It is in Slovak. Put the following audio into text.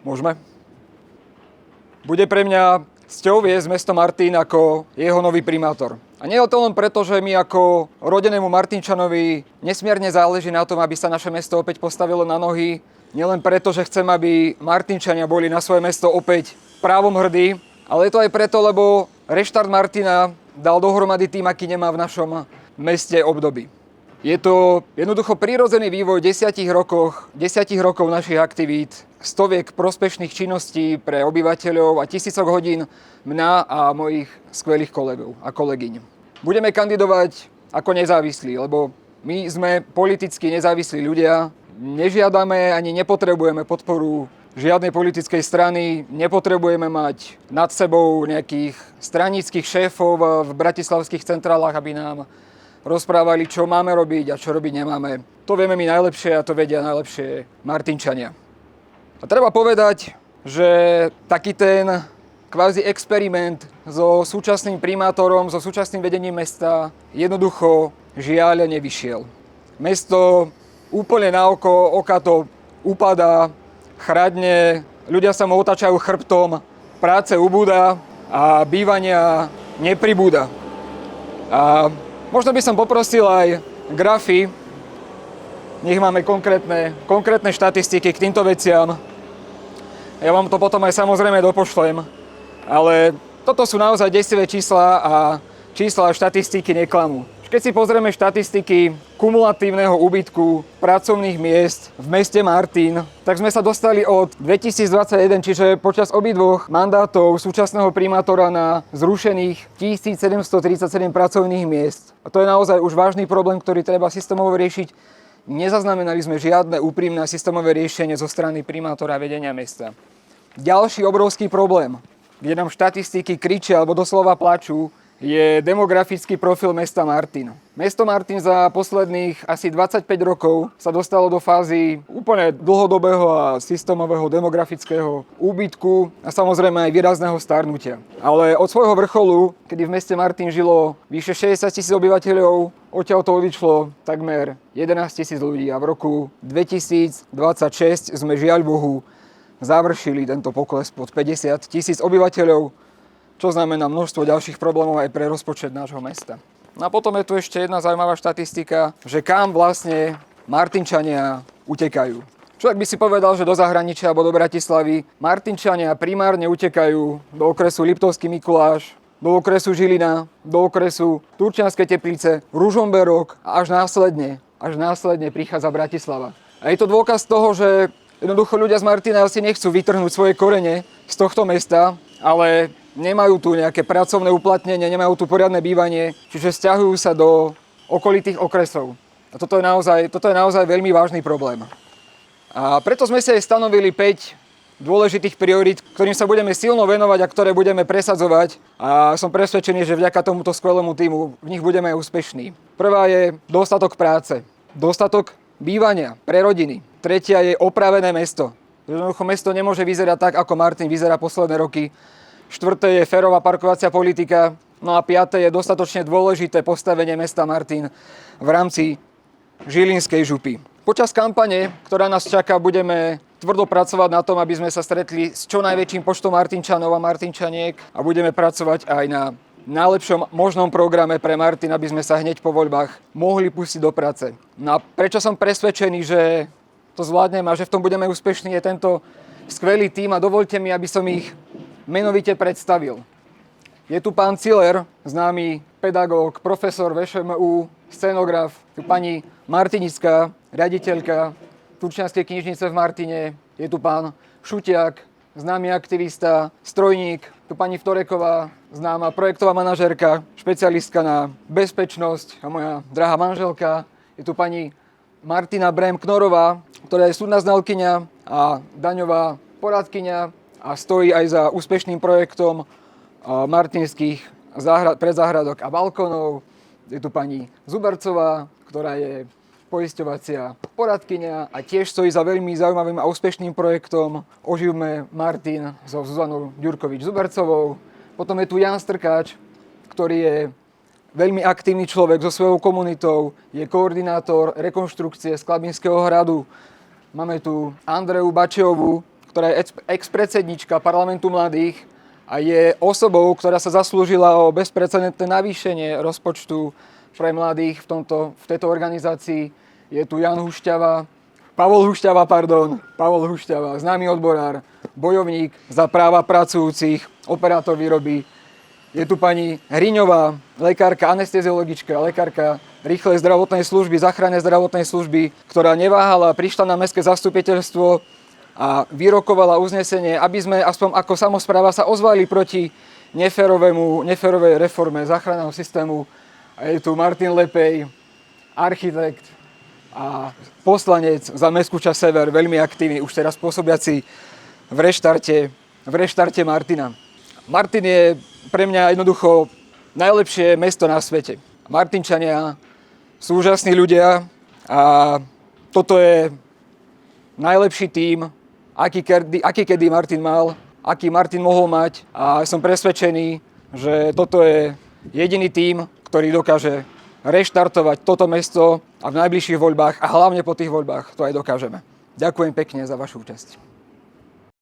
Môžeme? Bude pre mňa cťou viesť mesto Martin ako jeho nový primátor. A nie je to len preto, že mi ako rodenému Martinčanovi nesmierne záleží na tom, aby sa naše mesto opäť postavilo na nohy. Nielen preto, že chcem, aby Martinčania boli na svoje mesto opäť právom hrdí, ale je to aj preto, lebo reštart Martina dal dohromady tým, aký nemá v našom meste období. Je to jednoducho prirodzený vývoj 10 rokov našich aktivít, stoviek prospešných činností pre obyvateľov a tisícok hodín mňa a mojich skvelých kolegov a kolegyň. Budeme kandidovať ako nezávislí, lebo my sme politicky nezávislí ľudia, nežiadame ani nepotrebujeme podporu žiadnej politickej strany, nepotrebujeme mať nad sebou nejakých stranických šéfov v bratislavských centrálach, aby nám rozprávali, čo máme robiť a čo robiť nemáme. To vieme my najlepšie a to vedia najlepšie Martinčania. A treba povedať, že taký ten kvázi experiment so súčasným primátorom, so súčasným vedením mesta jednoducho žiaľ nevyšiel. Mesto úplne na oka to upadá, chradne, ľudia sa mu otáčajú chrbtom, práce ubúda a bývania nepribúda. A možno by som poprosil aj grafy, nech máme konkrétne štatistiky k týmto veciam. Ja vám to potom aj samozrejme dopošlem, ale toto sú naozaj desivé čísla a čísla a štatistiky neklamú. Keď si pozrieme štatistiky kumulatívneho úbytku pracovných miest v meste Martin, tak sme sa dostali od 2021, čiže počas obidvoch mandátov súčasného primátora na zrušených 1737 pracovných miest. A to je naozaj už vážny problém, ktorý treba systémovo riešiť. Nezaznamenali sme žiadne úprimné systémové riešenie zo strany primátora vedenia mesta. Ďalší obrovský problém, kde nám štatistiky kričia alebo doslova plačú, je demografický profil mesta Martin. Mesto Martin za posledných asi 25 rokov sa dostalo do fázy úplne dlhodobého a systémového demografického úbytku a samozrejme aj výrazného starnutia. Ale od svojho vrcholu, kedy v meste Martin žilo vyše 60 000 obyvateľov, odtiaľ to odišlo takmer 11 000 ľudí a v roku 2026 sme žiaľ Bohu završili tento pokles pod 50 000 obyvateľov, čo znamená množstvo ďalších problémov aj pre rozpočet nášho mesta. No a potom je tu ešte jedna zaujímavá štatistika, že kam vlastne Martinčania utekajú. Človek by si povedal, že do zahraničia alebo do Bratislavy. Martinčania primárne utekajú do okresu Liptovský Mikuláš, do okresu Žilina, do okresu Turčianske Teplice, Ružomberok a až následne prichádza Bratislava. A je to dôkaz toho, že jednoducho ľudia z Martina asi nechcú vytrhnúť svoje korene z tohto mesta, ale nemajú tu nejaké pracovné uplatnenie, nemajú tu poriadne bývanie, čiže sťahujú sa do okolitých okresov. A toto je naozaj veľmi vážny problém. A preto sme si aj stanovili 5 dôležitých priorít, ktorým sa budeme silno venovať a ktoré budeme presadzovať. A som presvedčený, že vďaka tomuto skvelému tímu v nich budeme aj úspešní. Prvá je dostatok práce, dostatok bývania pre rodiny. Tretia je opravené mesto. Jednoducho mesto nemôže vyzerať tak, ako Martin vyzerá posledné roky. Štvrté je férová parkovacia politika. No a piaté je dostatočne dôležité postavenie mesta Martin v rámci Žilinskej župy. Počas kampane, ktorá nás čaká, budeme tvrdo pracovať na tom, aby sme sa stretli s čo najväčším počtom Martinčanov a Martinčaniek a budeme pracovať aj na najlepšom možnom programe pre Martin, aby sme sa hneď po voľbách mohli pustiť do práce. No a prečo som presvedčený, že to zvládnem a že v tom budeme úspešní, je tento skvelý tím a dovoľte mi, aby som ich menovite predstavil. Je tu pán Ciller, známy pedagóg, profesor VŠMU, scenograf, tu pani Martinická, riaditeľka Turčianskej knižnice v Martine, je tu pán Šutiak, známy aktivista, strojník, tu pani Vtoreková, známa projektová manažérka, špecialistka na bezpečnosť a moja drahá manželka, je tu pani Martina Brem-Knorová, ktorá je súdna znalkyňa a daňová poradkyňa a stojí aj za úspešným projektom martinských predzáhradok a balkónov. Je tu pani Zubercová, ktorá je poisťovacia poradkyňa a tiež stojí za veľmi zaujímavým a úspešným projektom Oživme Martin so Zuzanou Ďurkovič-Zubercovou. Potom je tu Jan Strkáč, ktorý je veľmi aktívny človek so svojou komunitou, je koordinátor rekonštrukcie Sklabinského hradu. Máme tu Andreu Bačeovú, ktorá je ex-predsednička parlamentu mladých a je osobou, ktorá sa zaslúžila o bezprecedentné navýšenie rozpočtu pre mladých v tejto organizácii. Je tu Pavol Hušťava, známy odborár, bojovník za práva pracujúcich, operátor výroby. Je tu pani Hriňová, lekárka, anesteziologička, lekárka rýchlej zdravotnej služby, záchrannej zdravotnej služby, ktorá neváhala, prišla na mestské zastupiteľstvo a vyrokovala uznesenie, aby sme aspoň ako samospráva sa ozvali proti neférovej reforme záchranného systému. A je tu Martin Lepej, architekt a poslanec za mestskú časť Sever, veľmi aktívny, už teraz pôsobiaci v reštarte Martina. Martin je pre mňa jednoducho najlepšie mesto na svete. Martinčania sú úžasní ľudia a toto je najlepší tím, aký kedy Martin mal, aký Martin mohol mať a som presvedčený, že toto je jediný tím, ktorý dokáže reštartovať toto mesto a v najbližších voľbách a hlavne po tých voľbách to aj dokážeme. Ďakujem pekne za vašu účasť.